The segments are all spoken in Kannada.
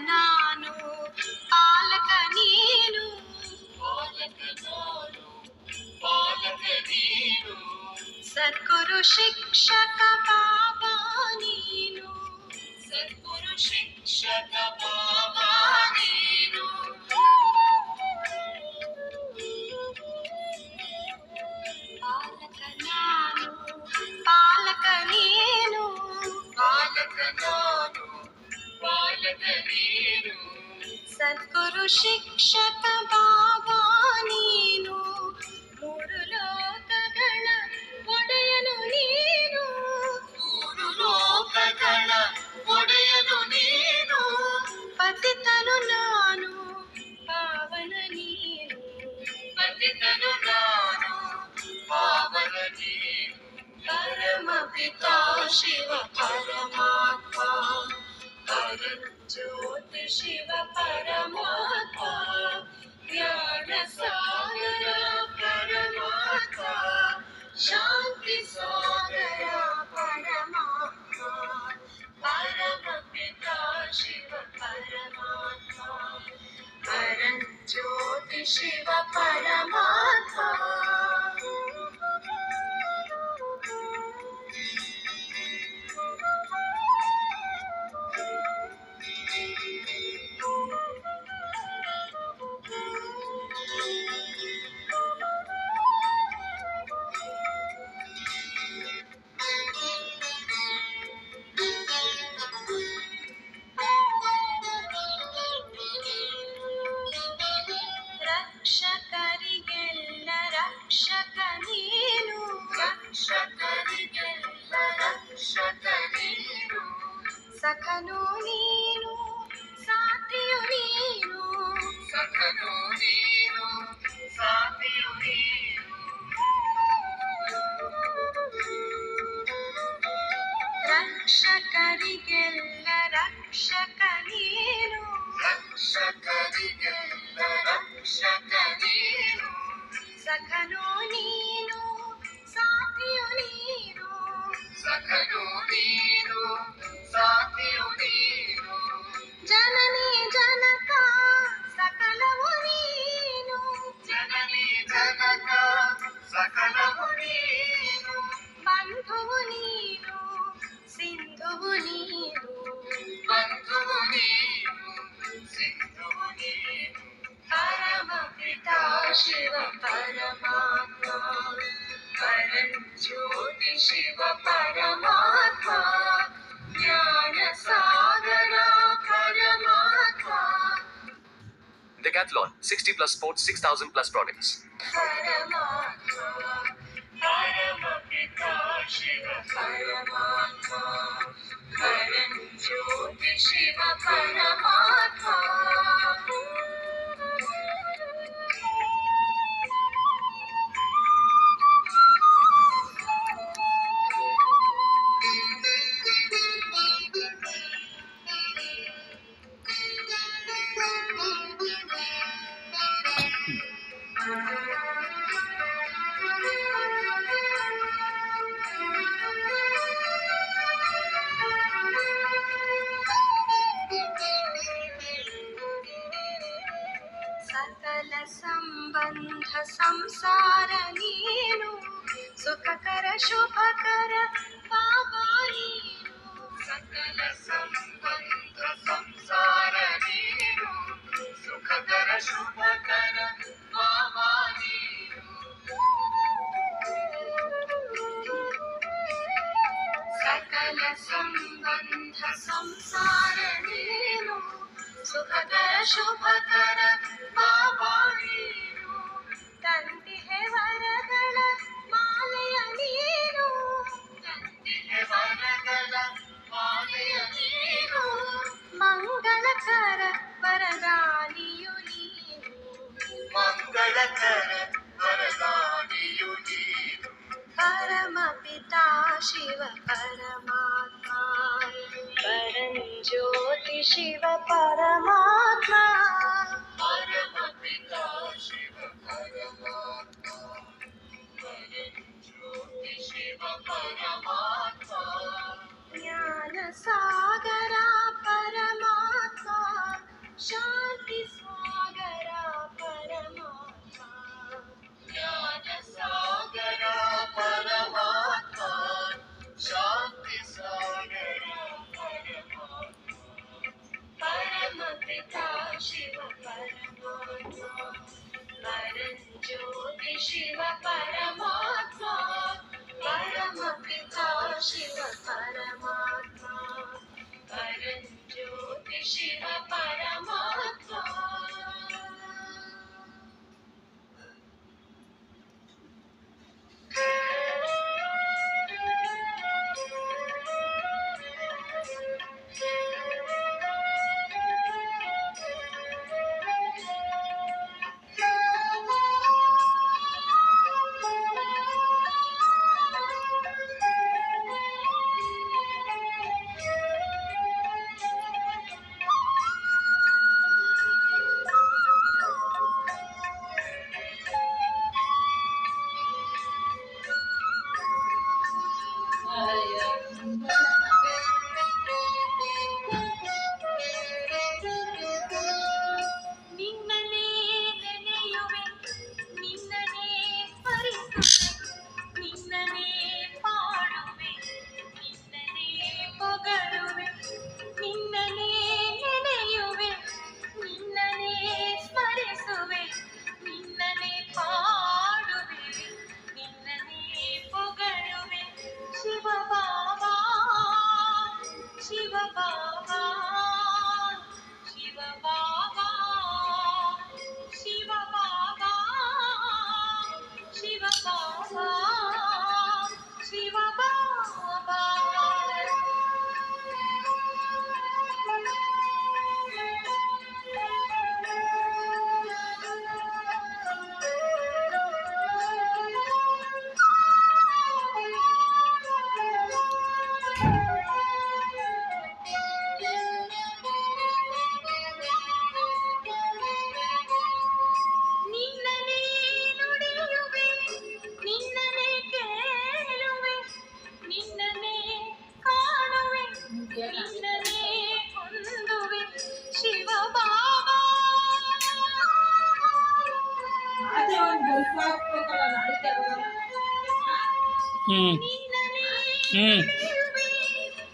ನಾನು ಪಾಲಕ ನೀನು ಸದ್ಗುರು ಶಿಕ್ಷಕ ಬಾಬಾ ನೀನು ಸದ್ಗುರು ಶಿಕ್ಷಕ ಬಾಬಾ ನೀನು ಪಾಲಕ ನಾನು ಪಾಲಕ ನೀನು ಪಾಲಕ ನಾನು ಪಾಲಕ ನೀನು ಸದ್ಗುರು ಶಿಕ್ಷಕ ಬಾಬಾ ನೀನು ಮೂರು ಲೋಕಗಳ ಒಡೆಯನು ನೀನು ಮೂರು ಲೋಕಗಳ ಒಡೆಯನು ನೀನು ಪತಿತನು ನಾನು ಪಾವನ ನೀನು ಪತಿತನು ನಾನು ಪಾವನ ನೀನು ಪರಮ ಪಿತಾ ಶಿವ ಪರಮಾತ್ಮ ಪರಂಜ್ಯೋತಿ ಶಿವ ಪರಮಾತ್ಮ ಜ್ಞಾನ ಸಾಗರ ಪರಮಾತ್ಮ ಶಾಂತಿ ಸಾಗರ ಪರಮಾತ್ಮ ಪರಮ ಪಿತಾ ಶಿವ ಪರಮಾತ್ಮ ಪರಂಜ್ಯೋತಿ ಶಿವ ಪರಮಾತ್ಮ ರಕ್ಷಕರಿಗೆಲ್ಲ ರಕ್ಷಕ ನೀನು ರಕ್ಷಕರಿಗೆಲ್ಲ ರಕ್ಷಕ ನೀನು ಸಖನು ನೀನು ಸಾಥಿಯು ನೀನು ಸಖನು ನೀನು ಸಾಥಿಯು ನೀನು ರಕ್ಷಕರಿಗೆಲ್ಲ ರಕ್ಷಕ ನೀನು ರಕ್ಷಕರಿಗೆಲ್ಲ ರಕ್ಷಕ ನೀನು ಸಖನು ನೀನು ಸಾಥಿಯು ನೀನು ಸಖನು ನೀನು ಸಾಥಿಯು ನೀನು ಜನನಿ ಜನಕ ಸಕಲವು ನೀನು ಜನನಿ ಜನಕ ಸಕಲವು ನೀನು ಬಂಧುವು ನೀನು ಸಿಂಧುವು ನೀನು ಬಂಧುವು ನೀನು ಸಿಂಧುವು ನೀನು ಪರಮ ಪಿತಾ ಶಿವ ಪರಮಾತ್ಮ ಪರಂಜ್ಯೋತಿ ಶಿವ ಪರಮಾತ್ಮ ಜ್ಞಾನ ಸಾಗರ ಪರಮಾತ್ಮ Decathlon, 60 plus sports, 6,000 plus products. ಪರಮಾತ್ಮ ಪರಮ ಪಿತಾ ಶಿವ ಪರಮಾತ್ಮ ಪರಂಜ್ಯೋತಿ ಶಿವ ಪರಮಾತ್ಮ ಸಕಲ ಸಂಬಂಧ ಸಂಸಾರ ನೀನು ಸುಖಕರ ಶುಭಕರ ಬಾಬಾ ನೀನು ಸಕಲ ಸಂಬಂಧ ಸಂಸಾರ ನೀನು ಸುಖಕರ ಶುಭಕರ ಬಾಬಾ ನೀನು ಸಕಲ ಸಂಬಂಧ ಸಂಸಾರ ನೀನು ಸುಖಕರ ಶುಭಕರ ಬಾಬಾ ನೀನು ತಂತಿಹೆ ವರಗಳ ಮಾಲೆಯ ನೀನು ತಂತಿಹೆ ವರಗಳ ಮಾಲೆಯ ನೀನು ಮಂಗಳಕರ ವರದಾನಿಯು ನೀನು ಮಂಗಳಕರ ವರದಾನಿಯು ನೀನು ಪರಮ ಪಿತಾ ಶಿವ ಪರಮಾತ್ಮ ಪರಂಜ್ಯೋತಿ ಶಿವ ಪರಮಾತ್ಮ ಪರಮ ಪಿತಾ ಶಿವ ಪರಮಾತ್ಮ ಪರಂಜ್ಯೋತಿ ಶಿವ ಪರಮಾತ್ಮ ಜ್ಞಾನ ಸಾಗರ ಪರಮಾತ್ಮ ಹ್ಮ್ ನಿನ್ನನೇ ಹ್ಮ್ ಪಡೆಯುವೆ,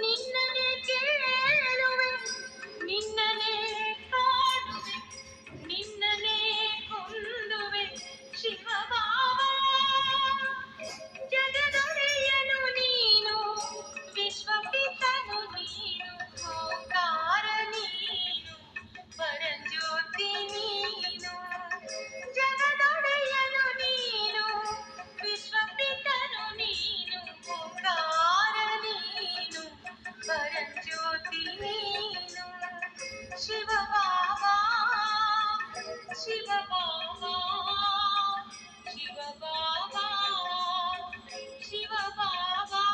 ನಿನ್ನನೇ ಕೇಳುವೆ, ನಿನ್ನನೇ ಕಾಣುವೆ, ನಿನ್ನನೇ ಹೊಂದುವೆ ಶಿವಬಾಬಾ. ಜಗದೊಡೆಯನು ನೀನು, ವಿಶ್ವಪಿತನು ನೀನು, ಓಂಕಾರ ನೀನು, ಪರಂಜ್ಯೋತಿ ನೀನು. ಜಗದೊಡೆಯನು ನೀನು, ವಿಶ್ವಪಿತನು ನೀನು, ಓಂಕಾರ ನೀನು, ಪರಂಜ್ಯೋತಿ ನೀನು. ಶಿವಬಾಬಾ, ಶಿವಬಾಬಾ, ಶಿವಬಾಬಾ, ಶಿವಬಾಬಾ,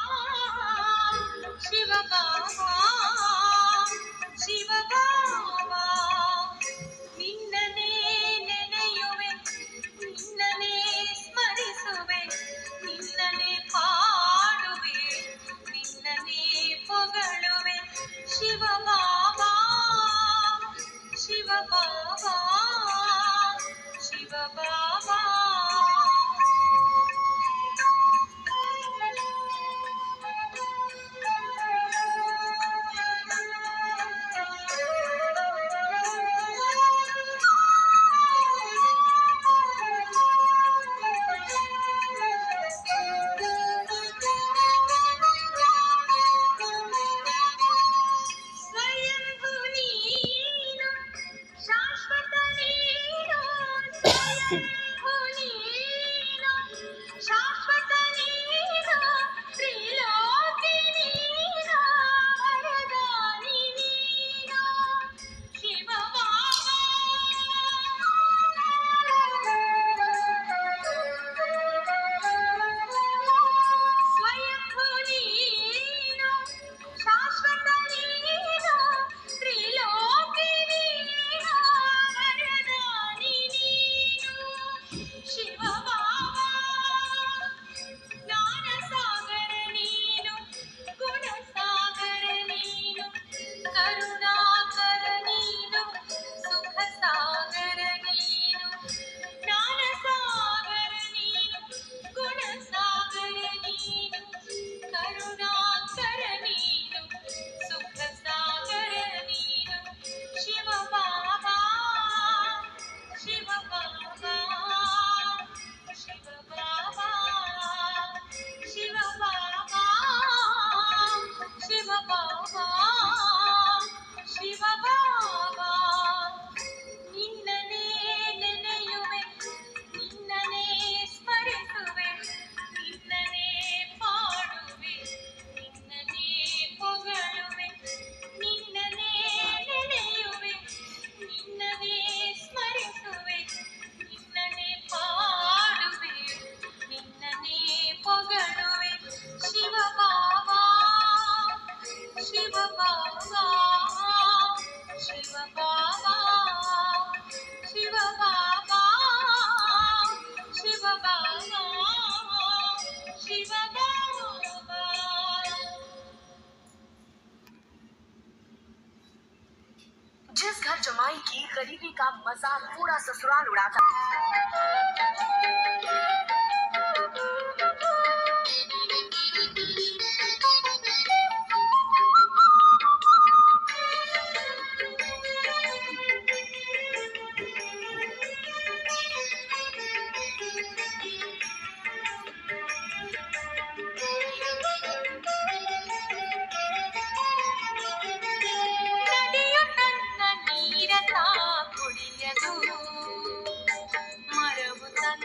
ಶಿವಬಾಬಾ, ಶಿವಬಾಬಾ. ನಿನ್ನನೇ ನೆನೆಯುವೆ, ನಿನ್ನನೇ ಸ್ಮರಿಸುವೆ, ನಿನ್ನನೇ ಪಾಡುವೆ, ನಿನ್ನನೇ ಪೊಗಳುವೆ ಶಿವಬಾಬಾ, ಶಿವಬಾಬಾ, ಶಿವಬಾಬಾ. ಸ್ವಯಂಭೂ ನೀನು, ಶಾಶ್ವತ ನೀನು, ಸ್ವಯಂಭೂ ನೀನು, ಶಾಶ್ವತ ನೀನು, ತ್ರಿಲೋಕಿ ನೀನು, ವರದಾನಿ ನೀನು ಶಿವಬಾಬಾ. ಸ್ವಯಂಭೂ ನೀನು, ಶಾಶ್ವತ ನೀನು, ತ್ರಿಲೋಕಿ ನೀನು, ವರದಾನಿ ನೀನು ಶಿವಬಾಬಾ. ಜ್ಞಾನ ಸಾಗರ ನೀನು, ಗುಣ ಸಾಗರ ನೀನು, ಕರುಣಾಕರ ನೀನು, ಸುಖ ಸಾಗರ ನೀನು. ಜ್ಞಾನ ಸಾಗರ ನೀನು, ಗುಣ ಸಾಗರ ನೀನು, ಕರುಣಾಕರ ನೀನು, ಸುಖ ಸಾಗರ ನೀನು ಶಿವಬಾಬಾ, ಶಿವಬಾಬಾ, ಶಿವಬಾಬಾ, ಶಿವಬಾಬಾ, ಶಿವಬಾಬಾ, ಶಿವಬಾಬಾ. ನಿನ್ನನೇ ನೆನೆಯುವೆ, ನಿನ್ನನೇ ಸ್ಮರಿಸುವೆ, ನಿನ್ನನೇ ಪಾಡುವೆ, ನಿನ್ನನೇ ಪೊಗಳುವೆ, ನಿನ್ನನೇ ನೆನೆಯುವೆ, ನಿನ್ನನೇ ಸ್ಮರಿಸುವೆ, ನಿನ್ನನೇ ಪಾಡುವೆ, ನಿನ್ನನೇ ಪೊಗಳುವೆ ಶಿವಬಾಬಾ, ಶಿವಬಾಬಾ, ಶಿವಬಾಬಾ, ಶಿವಬಾಬಾ, ಶಿವಬಾಬಾ, ಶಿವಬಾಬಾ. जिस घर जमाई की गरीबी का मजाक पूरा ससुराल उड़ाता। ನದಿಯು ತನ್ನ ನೀರ ತಾ ಕುಡಿಯದು, ಮರವು ತನ್ನ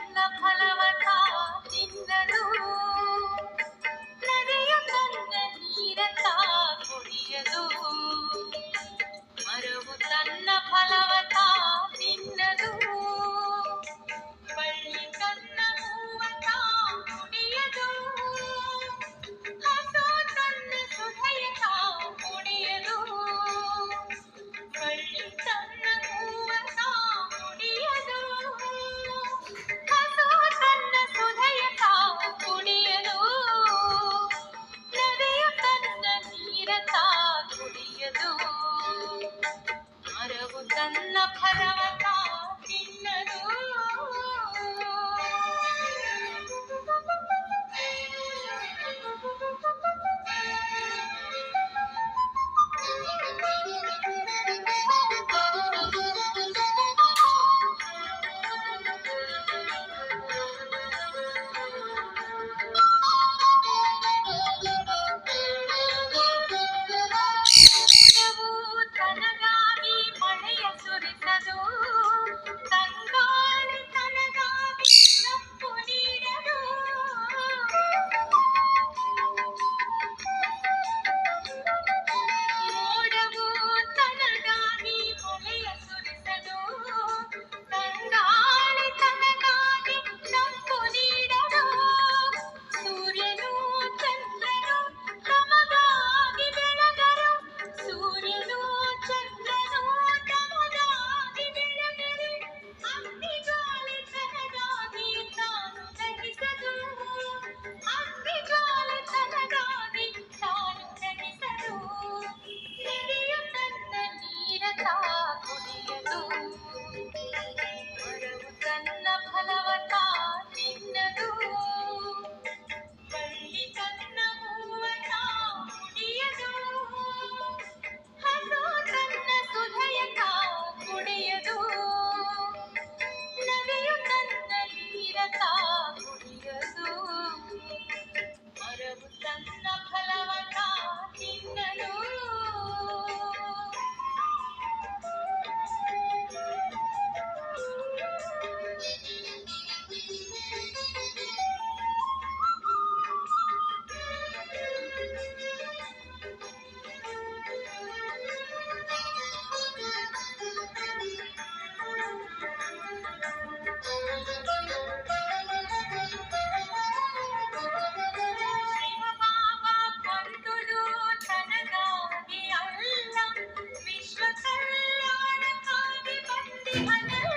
I never